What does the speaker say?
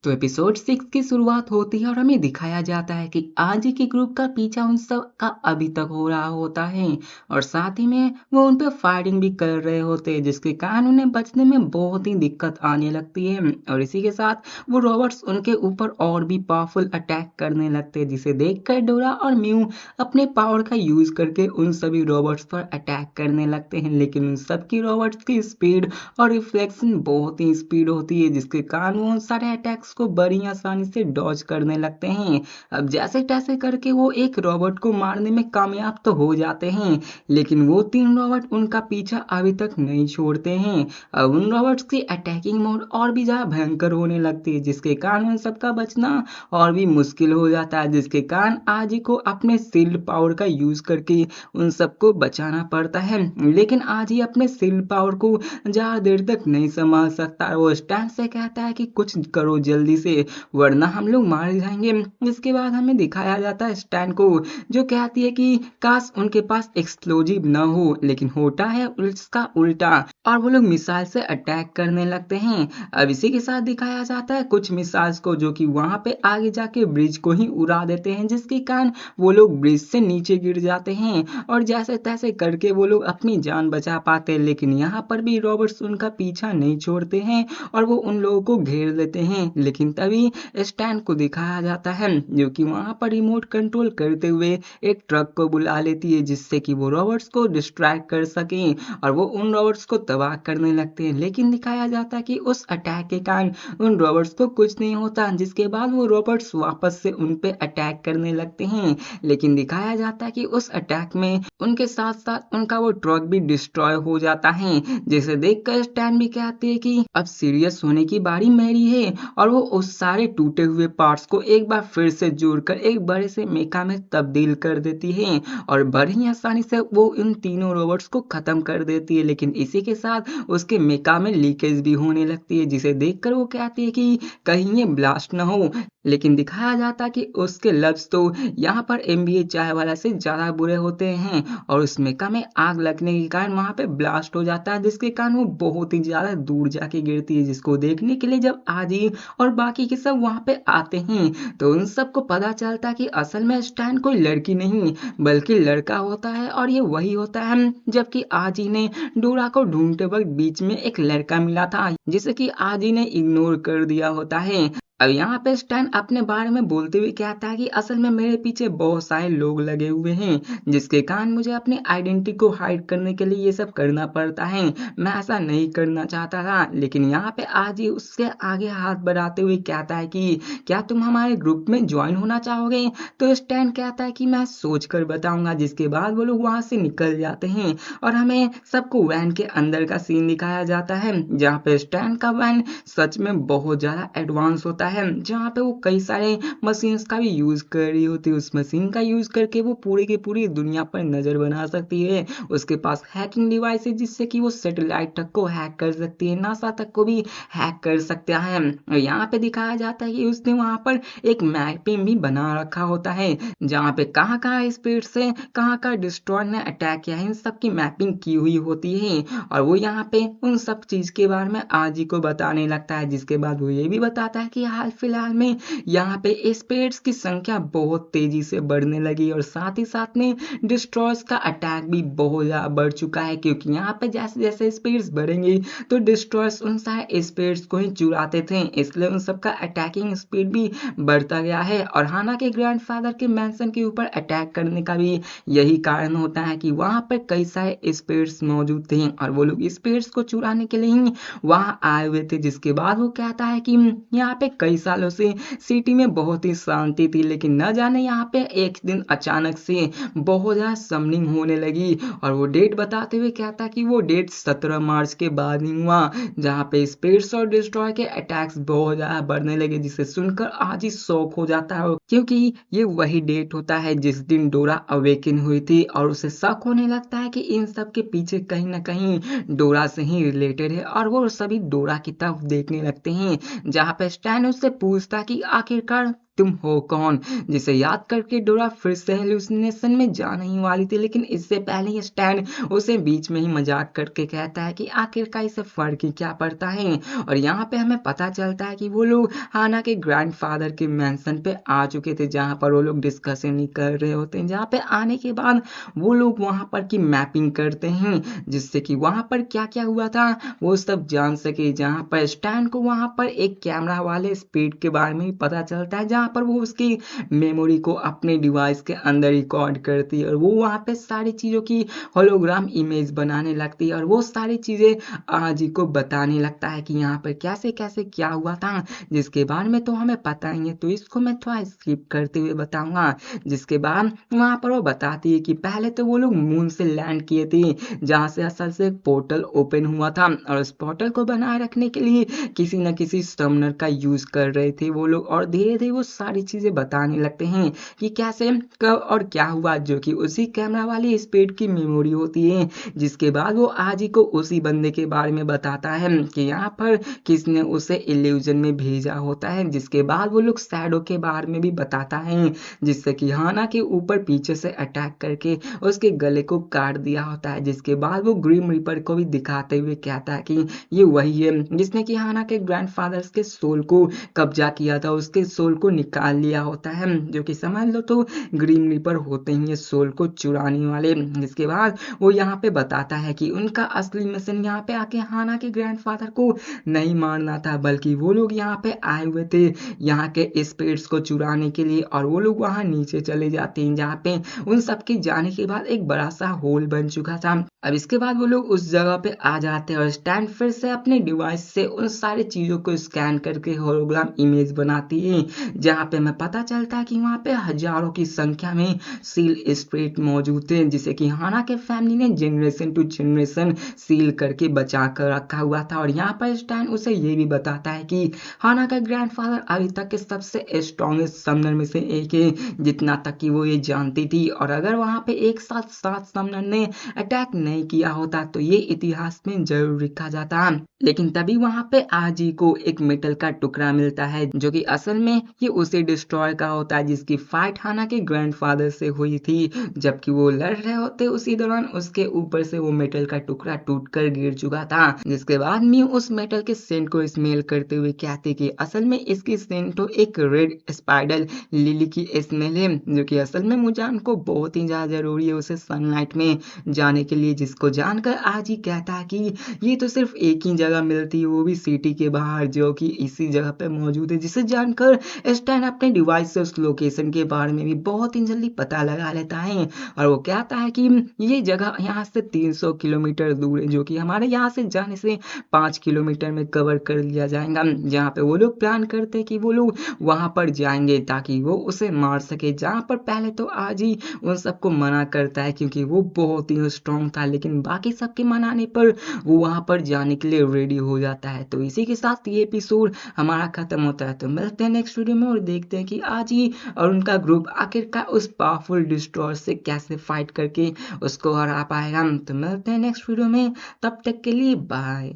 तो एपिसोड 6 की शुरुआत होती है और हमें दिखाया जाता है कि आजी के ग्रुप का पीछा उन सब का अभी तक हो रहा होता है और साथ ही में वो उन पे फायरिंग भी कर रहे होते हैं जिसके कारण उन्हें बचने में बहुत ही दिक्कत आने लगती है और इसी के साथ वो रॉबर्ट्स उनके ऊपर और भी पावरफुल अटैक करने लगते हैं जिसे देखकर डोरा और म्यू अपने पावर का यूज करके उन सभी रॉबर्ट्स पर अटैक करने लगते हैं लेकिन उन सबकी रॉबर्ट्स की स्पीड और रिफ्लेक्शन बहुत ही स्पीड होती है जिसके कारण वो उन सारे अटैक्स को बड़ी आसानी से डॉज करने लगते हैं। अब जैसे तैसे करके वो एक रॉबर्ट को मारने में कामयाब तो हो जाते हैं लेकिन वो तीन रॉबर्ट उनका पीछा अभी तक नहीं छोड़ते हैं। अब उन रॉबर्ट्स की अटैकिंग मोड और भी ज्यादा भयंकर होने लगती है जिसके कारण उन सबका बचना और भी मुश्किल हो जाता है जिसके कारण आजी को अपने शील्ड पावर का यूज करके उन सबको बचाना पड़ता है लेकिन आज ही अपने शील्ड पावर को ज्यादा देर तक नहीं संभाल सकता। वो स्टैन से कहता है कि कुछ करो जल्दी से वरना हम लोग मार जाएंगे। इसके बाद हमें दिखाया जाता है स्टैन को जो कहती है कि काश उनके पास एक्सप्लोजिव न हो लेकिन होता है उसका उल्टा और वो लोग मिसाइल से अटैक करने लगते हैं। अब इसी के साथ दिखाया जाता है कुछ मिसाइल्स को जो कि वहां पे आगे जाके ब्रिज को ही उड़ा देते हैं जिसके कारण वो लोग ब्रिज से नीचे गिर जाते हैं और जैसे तैसे करके वो लोग अपनी जान बचा पाते हैं लेकिन यहाँ पर भी रॉबर्ट्स उनका पीछा नहीं छोड़ते हैं और वो उन लोगों को घेर लेते हैं लेकिन तभी स्टैन को दिखाया जाता है जो कि वहां पर रिमोट कंट्रोल करते हुए एक ट्रक को बुला लेती है जिससे कि वो रॉबर्ट्स को डिस्ट्रैक्ट कर सके और वो उन रॉबर्ट्स को तबाह करने लगते हैं लेकिन दिखाया जाता है कि उस अटैक के कारण उन रॉबर्ट्स को कुछ नहीं होता जिसके बाद वो रॉबर्ट्स वापस से उन पे अटैक करने लगते हैं लेकिन दिखाया जाता है कि उस अटैक में उनके साथ साथ उनका वो ट्रक भी डिस्ट्रॉय हो जाता है जिसे देखकर स्टैन भी कहती है कि अब सीरियस होने की बारी मेरी है और वो उस सारे टूटे हुए पार्ट्स को एक बार फिर से जोड़कर एक बड़े से मेका में तब्दील कर देती है और बड़ी ही आसानी से वो इन तीनों रोबोट्स को खत्म कर देती है लेकिन इसी के साथ उसके मेका में लीकेज भी होने लगती है जिसे देखकर वो कहती है कि कहीं ये ब्लास्ट ना हो लेकिन दिखाया जाता कि उसके लफ्ज तो यहाँ पर एमबीए चाय वाला से ज्यादा बुरे होते हैं और उस मेका में आग लगने के कारण वहां पे ब्लास्ट हो जाता है जिसके कारण वो बहुत ही ज्यादा दूर जाके गिरती है जिसको देखने के लिए जब आजी और बाकी के सब वहां पे आते हैं तो उन सबको पता चलता कि असल में स्टैन कोई लड़की नहीं बल्कि लड़का होता है और ये वही होता है जबकि आजी ने डोरा को ढूंढते वक्त बीच में एक लड़का मिला था जिसे कि आजी ने इग्नोर कर दिया होता है। अब यहाँ पे स्टैन अपने बारे में बोलते हुए कहता है कि असल में मेरे पीछे बहुत सारे लोग लगे हुए हैं जिसके कारण मुझे अपनी आइडेंटिटी को हाइड करने के लिए ये सब करना पड़ता है। मैं ऐसा नहीं करना चाहता था लेकिन यहाँ पे आज ही उसके आगे हाथ बढ़ाते हुए कहता है कि क्या तुम हमारे ग्रुप में ज्वाइन होना चाहोगे। तो स्टैन कहता है कि मैं सोच कर बताऊंगा जिसके बाद वो लोग वहां से निकल जाते हैं और हमें सबको वैन के अंदर का सीन दिखाया जाता है जहाँ पे स्टैन का वैन सच में बहुत ज्यादा एडवांस होता है जहाँ पे वो कई सारे मशीन्स का भी यूज कर रही होती है। उस मशीन का यूज करके वो पूरी की पूरी दुनिया पर नजर बना सकती है। उसके पास हैकिंग डिवाइस है जिससे कि वो सैटेलाइट तक को हैक कर सकती है, नासा तक को भी हैक कर सकता है। और यहाँ पे दिखाया जाता है कि उसने वहां पर एक मैपिंग भी बना रखा होता है जहाँ पे कहाँ कहाँ स्पीड से कहाँ कहाँ डिस्ट्रॉय ने अटैक किया है इन सब की मैपिंग की हुई होती है और वो यहाँ पे उन सब चीज के बारे में आजी को बताने लगता है जिसके बाद वो ये भी बताता है कि हाल फिलहाल में यहाँ पे स्पेड्स की संख्या बहुत तेजी से बढ़ने लगी और साथ ही साथ में डिस्ट्रॉयर्स का अटैक भी बहुत ज्यादा बढ़ चुका है क्योंकि यहाँ पे जैसे जैसे स्पेड्स बढ़ेंगे तो डिस्ट्रॉयर्स उन सारे स्पेड्स को ही चुराते थे इसलिए उन सबका अटैकिंग स्पीड भी बढ़ता गया है और हाना के ग्रैंडफादर के मैंशन के ऊपर अटैक करने का भी यही कारण होता है कि वहां पर कई सारे स्पेड्स मौजूद थे और वो लोग स्पेड्स को चुराने के लिए ही वहां आए हुए थे। जिसके बाद वो कहता है कि यहाँ पे कई सालों से सिटी में बहुत ही शांति थी लेकिन न जाने यहाँ पे एक दिन अचानक से बहुत ज्यादा समनिंग होने लगी और वो डेट बताते हुए कहता कि वो डेट 17 मार्च के बाद ही हुआ जहाँ पे स्पेस और डिस्ट्रॉय के अटैक्स बहुत ज्यादा बढ़ने लगे जिसे सुनकर आज ही शौक हो जाता है क्योंकि ये वही डेट होता है जिस दिन डोरा अवेकन हुई थी और उसे शक होने लगता है कि इन सब के पीछे कहीं ना कहीं डोरा से ही रिलेटेड है और वो सभी डोरा की तरफ देखने लगते हैं जहाँ पे स्टैन उससे पूछता कि आखिरकार तुम हो कौन, जिसे याद करके डोरा फिर से हेलुसिनेशन में जाने ही वाली थी। लेकिन इससे पहले ही स्टैन उसे बीच में ही मजाक करके कहता है कि आखिरकार इसे फर्क ही क्या पड़ता है। और यहाँ पे हमें पता चलता है कि वो लोग हाना के ग्रैंडफादर के मैंशन पे आ चुके थे, जहाँ पर वो लोग डिस्कशन ही कर रहे होते हैं। जहाँ पे आने के बाद वो लोग वहाँ पर की मैपिंग करते हैं, जिससे कि वहाँ पर क्या क्या हुआ था वो सब जान सके। जहाँ पर स्टैन को वहाँ पर एक कैमरा वाले स्पीड के बारे में भी पता चलता है, जहाँ पर वो उसकी मेमोरी को अपने डिवाइस के अंदर रिकॉर्ड करती है और वो वहाँ पे सारी चीज़ों की होलोग्राम इमेज बनाने लगती है और वो सारी चीज़ें आजी को बताने लगता है कि यहाँ पर कैसे कैसे क्या हुआ था, जिसके बारे में तो हमें पता ही है। तो इसको मैं थोड़ा स्किप करते हुए बताऊंगा। जिसके बाद वहाँ पर वो बताती है कि पहले तो वो लोग मून से लैंड किए थे, जहाँ से असल से एक पोर्टल ओपन हुआ था और उस पोर्टल को बनाए रखने के लिए किसी न किसी समनर का यूज कर रहे थे वो लोग। और धीरे धीरे वो सारी चीजें बताने लगते हैं कि कैसे कब और क्या हुआ, जो कि उसी कैमरा वाली स्पीड की मेमोरी होती है। जिसके बाद वो आज ही को उसी बंदे के बारे में बताता है कि यहाँ पर किसने उसे इल्यूजन में भेजा होता है। जिसके बाद वो लोग शैडो के बारे में भी बताता है, जिससे कि हाना के ऊपर पीछे से अटैक करके उसके गले को काट दिया होता है। जिसके बाद वो ग्रीम रिपर को भी दिखाते हुए कहता है कि ये वही है जिसने कि हाना के ग्रैंडफादर्स के सोल को कब्जा किया था, उसके सोल को निकाल लिया होता है, जो कि समझ लो तो ग्रीम रिपर होते हैं ये सोल को चुराने वाले। जिसके बाद वो यहाँ पे बताता है कि उनका असली मिशन यहाँ पे आके हाना के ग्रैंडफादर को नहीं मारना था, बल्कि वो लोग यहाँ पे आए हुए थे यहाँ के स्पिरिट्स को चुराने के लिए। और वो लोग वहाँ नीचे चले जाते हैं, जहाँ पे उन सबके जाने के बाद एक बड़ा सा होल बन चुका था। अब इसके बाद वो लोग उस जगह पे आ जाते हैं और स्टैन फिर से अपने डिवाइस से उन सारी चीज़ों को स्कैन करके होलोग्राम इमेज बनाती है, जहाँ पे हमें पता चलता है कि वहाँ पे हजारों की संख्या में सील स्पिरिट मौजूद थे, जिसे कि हाना के फैमिली ने जनरेशन टू जनरेशन सील करके बचा कर रखा हुआ था। और यहाँ पर स्टैन उसे ये भी बताता है कि हाना का ग्रैंडफादर अभी तक के सबसे स्ट्रॉन्गेस्ट समनर में से एक है, जितना तक कि वो ये जानती थी। और अगर वहाँ पे एक साथ 7 समनर ने अटैक नहीं किया होता तो ये इतिहास में जरूर लिखा जाता। लेकिन तभी वहां पे आजी को एक मेटल का टुकड़ा मिलता है, जो कि असल में ये उसे डिस्ट्रॉय का होता है, जिसकी फाइट हाना के ग्रैंडफादर से हुई थी। जबकि वो लड़ रहे होते उसी दौरान उसके ऊपर से वो मेटल का टुकड़ा टूटकर गिर चुका था। जिसके बाद मी उस मेटल के सेंट को स्मेल करते हुए कहती कि असल में इसकी सेंट तो एक रेड स्पाइडर लिली की स्मेल है, जो कि असल में मुजान को बहुत ही ज्यादा जरूरी है उसे सनलाइट में जाने के लिए। जिसको जानकर आज ही कहता है कि ये तो सिर्फ एक ही जगह मिलती है, वो भी सिटी के बाहर, जो कि इसी जगह पे मौजूद है। जिसे जानकर स्टैन अपने डिवाइस से उस लोकेशन के बारे में भी बहुत ही जल्दी पता लगा लेता है और वो कहता है कि ये जगह यहाँ से 300 किलोमीटर दूर है, जो कि हमारे यहाँ से जाने से 5 किलोमीटर में कवर कर लिया जाएगा। जहाँ पे वो लोग प्लान करते हैं कि वो लोग वहां पर जाएंगे ताकि वो उसे मार सके। जहाँ पर पहले तो आज ही उन सबको मना करता है क्योंकि वो बहुत ही स्ट्रॉन्ग था, लेकिन बाकी सबके मनाने पर वो वहां पर जाने के लिए रेडी हो जाता है। तो इसी के साथ ये एपिसोड हमारा खत्म होता है। तो मिलते हैं नेक्स्ट वीडियो में और देखते हैं कि आज ही और उनका ग्रुप आखिरकार उस पावरफुल डिस्ट्रॉयर से कैसे फाइट करके उसको हरा पाएगा। तो मिलते हैं नेक्स्ट वीडियो में, तब तक के लिए बाय।